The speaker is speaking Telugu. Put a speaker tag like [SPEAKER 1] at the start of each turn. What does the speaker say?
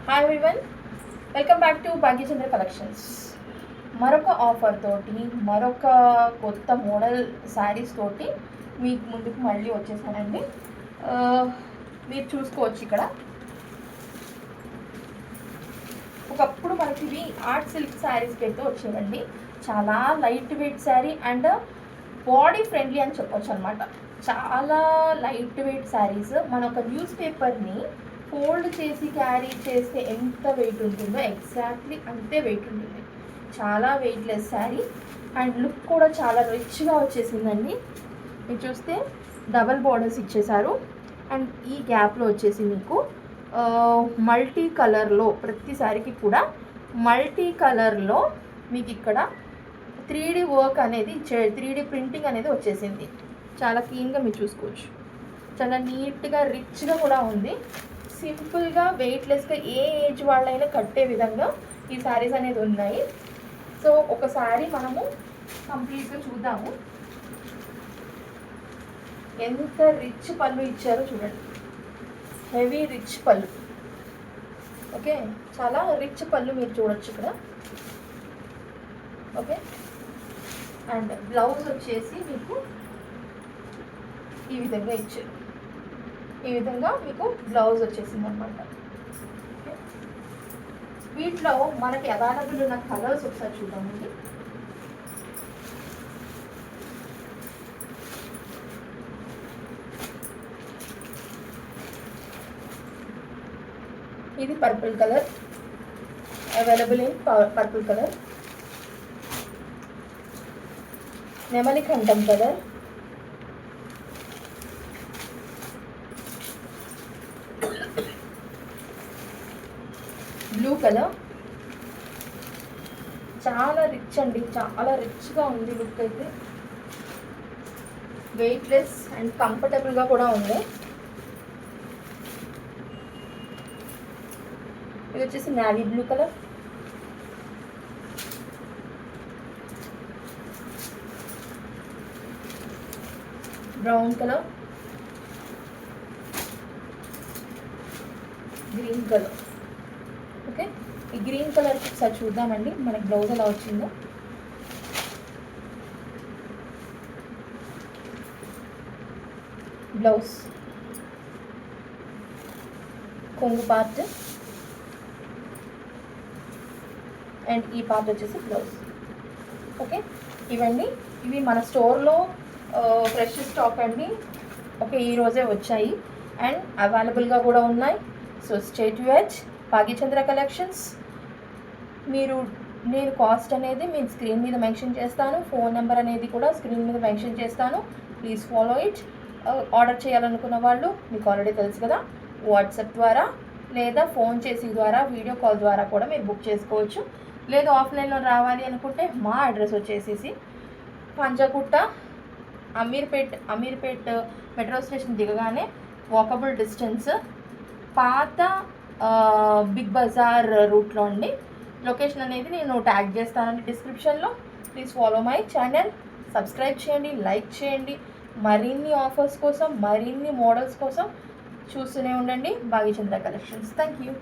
[SPEAKER 1] Hi everyone, welcome back to Bhagyachandra collections. మరొక ఆఫర్ తోటి మరొక కొత్త మోడల్ శారీస్ తోటి మీకు ముందుకు మళ్ళీ వచ్చేసానండి. మీరు చూసుకోవచ్చు ఇక్కడ. ఒకప్పుడు మనకి ఇవి ఆర్ట్ సిల్క్ శారీస్కి అయితే వచ్చేవండి. చాలా light weight sari and body friendly అని చెప్పొచ్చు అనమాట. చాలా లైట్ వెయిట్ శారీస్. మన ఒక న్యూస్ పేపర్ని ఫోల్డ్ చేసి క్యారీ చేస్తే ఎంత వెయిట్ ఉంటుందో ఎగ్జాక్ట్లీ అంతే వెయిట్ ఉంటుంది. చాలా వెయిట్లెస్ శారీ అండ్ లుక్ కూడా చాలా రిచ్గా వచ్చేసిందండి. మీరు చూస్తే డబల్ బార్డర్స్ ఇచ్చేసారు అండ్ ఈ గ్యాప్లో వచ్చేసి మీకు మల్టీ కలర్లో, ప్రతి శారీకి కూడా మల్టీ కలర్లో మీకు ఇక్కడ 3D వర్క్ అనేది 3D ప్రింటింగ్ అనేది వచ్చేసింది. చాలా క్లీన్గా మీరు చూసుకోవచ్చు. చాలా నీట్గా రిచ్గా కూడా ఉంది. సింపుల్గా వెయిట్లెస్గా ఏ ఏజ్ వాళ్ళైనా కట్టే విధంగా ఈ శారీస్ అనేది ఉన్నాయి. సో ఒక శారీ మనము కంప్లీట్గా చూద్దాము. ఎంత రిచ్ పళ్ళు ఇచ్చారో చూడండి. హెవీ రిచ్ పళ్ళు. ఓకే, చాలా రిచ్ పళ్ళు మీరు చూడొచ్చు ఇక్కడ. ఓకే, అండ్ బ్లౌజ్ వచ్చేసి మీకు ఈ విధంగా ఇచ్చారు. ఈ విధంగా మీకు బ్లౌజ్ వచ్చేసింది అనమాట. వీటిలో మనకి అవైలబుల్ ఉన్న కలర్స్ ఒకసారి చూద్దామండి. ఇది purple colour, available in purple colour. నెమలి కంఠం కలర్, బ్లూ కలర్. చాలా రిచ్ అండి, చాలా రిచ్గా ఉంది లుక్ అయితే. వెయిట్లెస్ అండ్ కంఫర్టబుల్గా కూడా ఉంది. ఇది వచ్చేసి navy blue colour, brown colour, green colour. Okay, ఈ గ్రీన్ కలర్ ఒకసారి చూద్దామండి మనకి బ్లౌజ్ ఎలా వచ్చిందో. బ్లౌజ్ కొంగు పార్ట్ అండ్ ఈ పార్ట్ వచ్చేసి బ్లౌజ్. ఓకే, ఇవి మన స్టోర్లో ఫ్రెష్ స్టాక్ అండి. ఓకే, ఈరోజే వచ్చాయి అండ్ అవైలబుల్గా కూడా ఉన్నాయి. So state watch Bhagyachandra collections. నేను కాస్ట్ అనేది మీ స్క్రీన్ మీద మెన్షన్ చేస్తాను. ఫోన్ నెంబర్ అనేది కూడా స్క్రీన్ మీద మెన్షన్ చేస్తాను. Please follow it. ఆర్డర్ చేయాలనుకున్న వాళ్ళు మీకు ఆల్రెడీ తెలుసు కదా, వాట్సాప్ ద్వారా లేదా ఫోన్ చేసి ద్వారా, వీడియో కాల్ ద్వారా కూడా మీరు బుక్ చేసుకోవచ్చు. లేదా ఆఫ్లైన్లో రావాలి అనుకుంటే మా అడ్రస్ వచ్చేసి పంజాగుట్ట, అమీర్పేట్ మెట్రో స్టేషన్ దిగగానే వాకబుల్ డిస్టెన్స్, పాత బిగ్ బజార్ రూట్లో అండి. లొకేషన్ అనేది నేను ట్యాగ్ చేస్తానండి డిస్క్రిప్షన్లో. Please follow my channel, subscribe చేయండి, లైక్ చేయండి. మరిన్ని ఆఫర్స్ కోసం, మరిన్ని మోడల్స్ కోసం చూస్తూనే ఉండండి భాగ్యచంద్ర కలెక్షన్స్. Thank you.